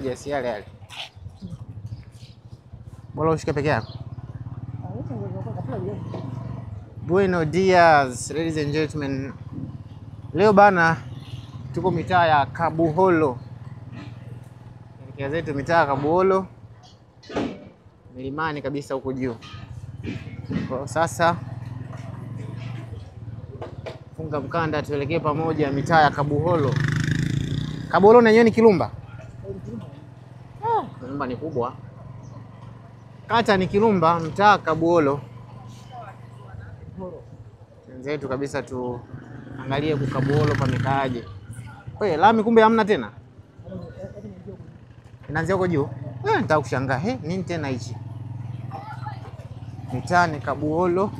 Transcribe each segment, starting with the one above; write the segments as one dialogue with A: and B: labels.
A: Yes, yale. Bora ushike peke yako. Buenos dias, ladies and gentlemen. Leo bana tuko mitaa ya Kabuholo. Elekea zetu mitaa ya Kabuholo. Milimani kabisa huko juu. Kwa sasa funga mkanda tuelekee pamoja mitaa ya Kabuholo. Kabuholo na yenyewe ni Kirumba. Kirumba ni kubwa. Kata ni Kirumba, mtaa Kabuholo. Wenzetu kabisa tuangalie kwa Kabuholo pamekaaje. Wewe lami kumbe hamna tena? Inaanzia huko juu? Nataka kushangaa, nini tena hichi? Mitaa ni Kabuholo.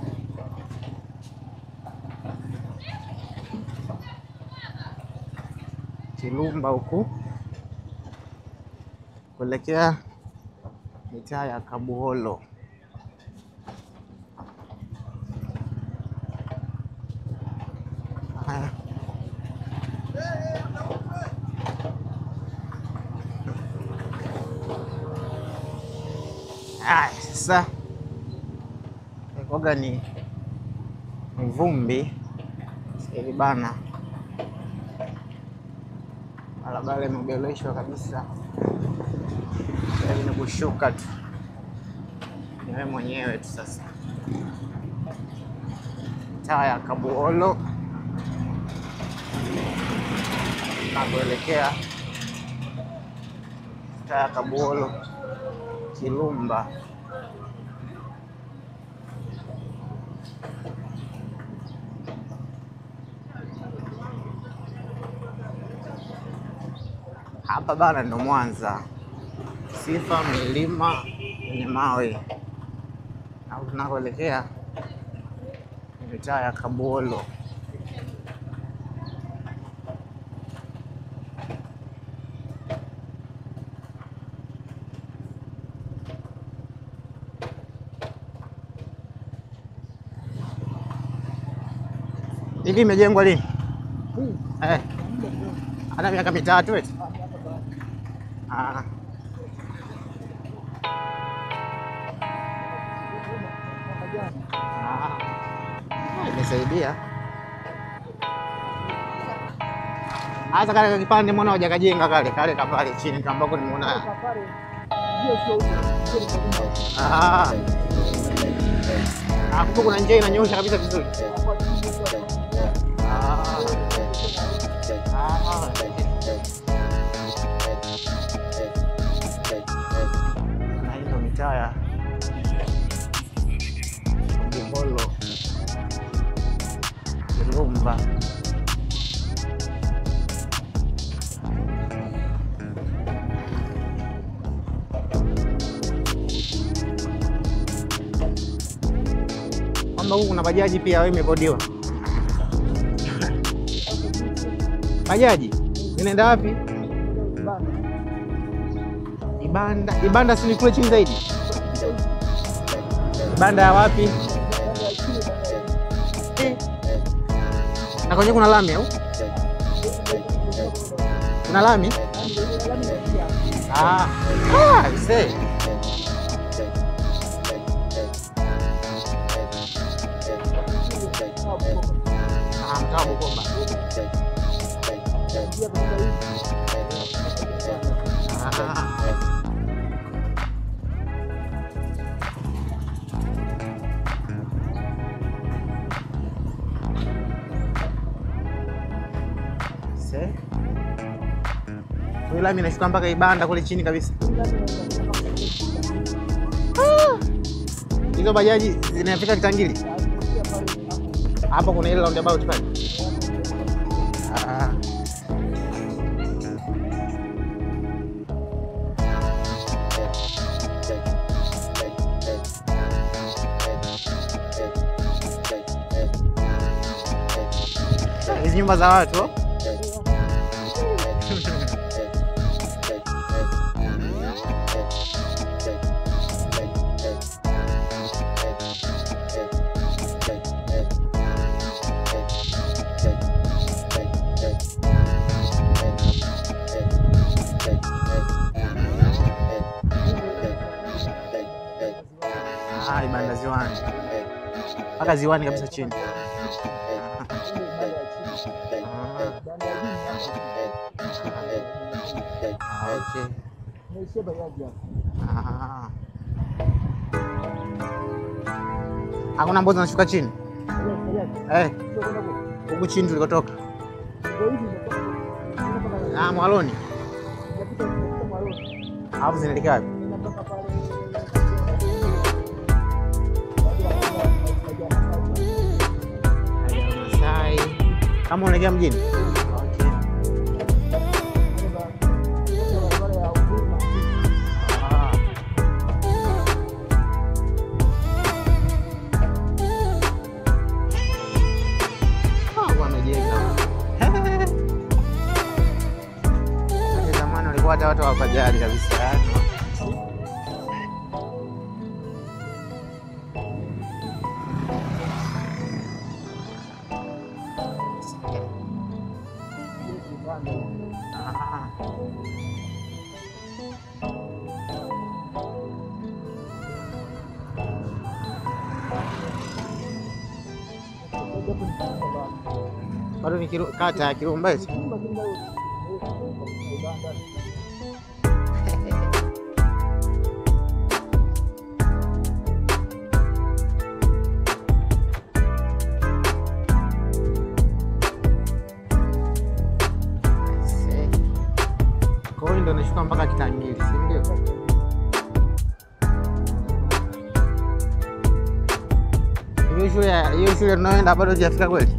A: Kirumba huku. Kuelekea mitaa ya Kabuholo. Sasa koga ni vumbi hivi bana. Barabara imeboreshwa kabisa. Yaani ni kushuka tu. Ni wewe mwenyewe tu sasa. Mitaa ya Kabuholo. Na kuelekea mitaa ya Kabuholo Kirumba. Hapa bana ndo Mwanza. Sifa milima yenye mawe. Na tunakoelekea mitaa ya Kabuholo. Hivi imejengwa lini? Ana miaka mitatu eti. Imesaidia. Hata kale kipande mbona hujakajenga kale kapale chini ambako nimeona. Hapo kuna njia inanyosha kabisa vizuri. Na hiyo mitaa ya Kabuholo Kirumba. Kwamba huku kuna bajaji pia wewe imekodiwa. Bajaji inaenda wapi? Ibanda si kule chini zaidi. Ibanda ya wapi? Na kwenye kuna lami au? Kuna lami? Say. Mtaa Bukomba. Lami inashuka mpaka Ibanda kule chini kabisa. Hizo bajaji zinafika Kitangili. Hapo kuna ile roundabout pale. Hizi nyumba za watu. Ibanda Ziwani. Mpaka Ziwani kabisa chini. Okay. Hakuna mbozi nashuka chini? Huku chini tulikotoka. Mwaloni. Hapo zinaelekea wapi? Masai. Kama unaelekea mjini? Okay. Zamani walikuwa hata watu hawapajali kabisa. Baru ni kata ya Kirumba hizi. Kwa hiyo ndio nashuka mpaka Kitangili, si ndio? Hiyo shule tunayoenda bado hujafika kweli?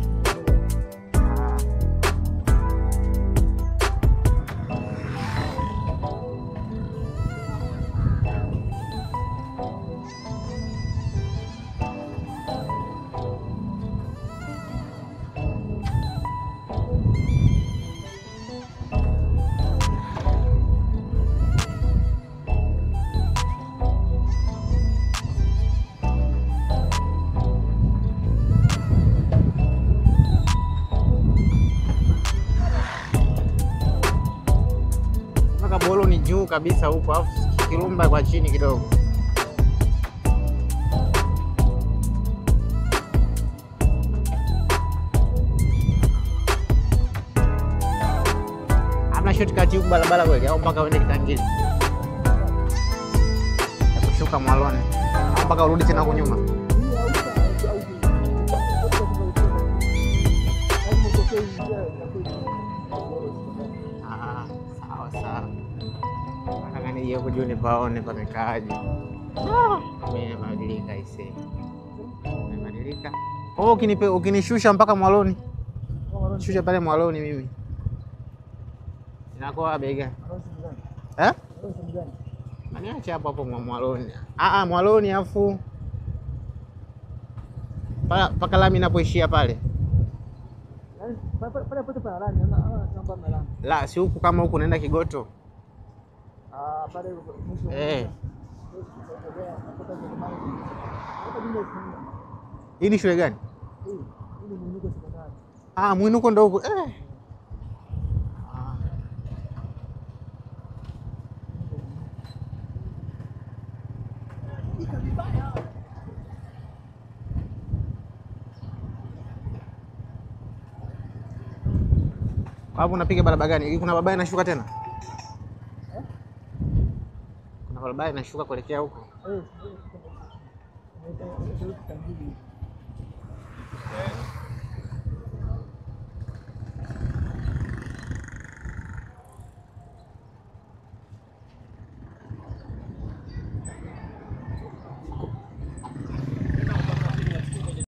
A: Bolo ni juu kabisa huko, alafu Kirumba kwa chini kidogo. Hamna shortcut huko barabara kweli au mpaka uende Kitangili? Ya kushuka Mwaloni au mpaka urudi tena huko nyuma? Sawa. Nataka nije huko juu nipaone pamekaaje. Imebadilika ise. Imebadilika. Ukinishusha mpaka Mwaloni. Shusha pale Mwaloni mimi. Inakuwa bei gani? Maniacha hapo Mwaloni. Mwaloni afu paka lami inapoishia pale. La, si huku kama huku naenda Kigoto. Hii ni shule gani? Mwinuko ndo huku. Hapo unapiga barabara gani? Kuna barabara inashuka tena? Kuna barabara inashuka kuelekea huko.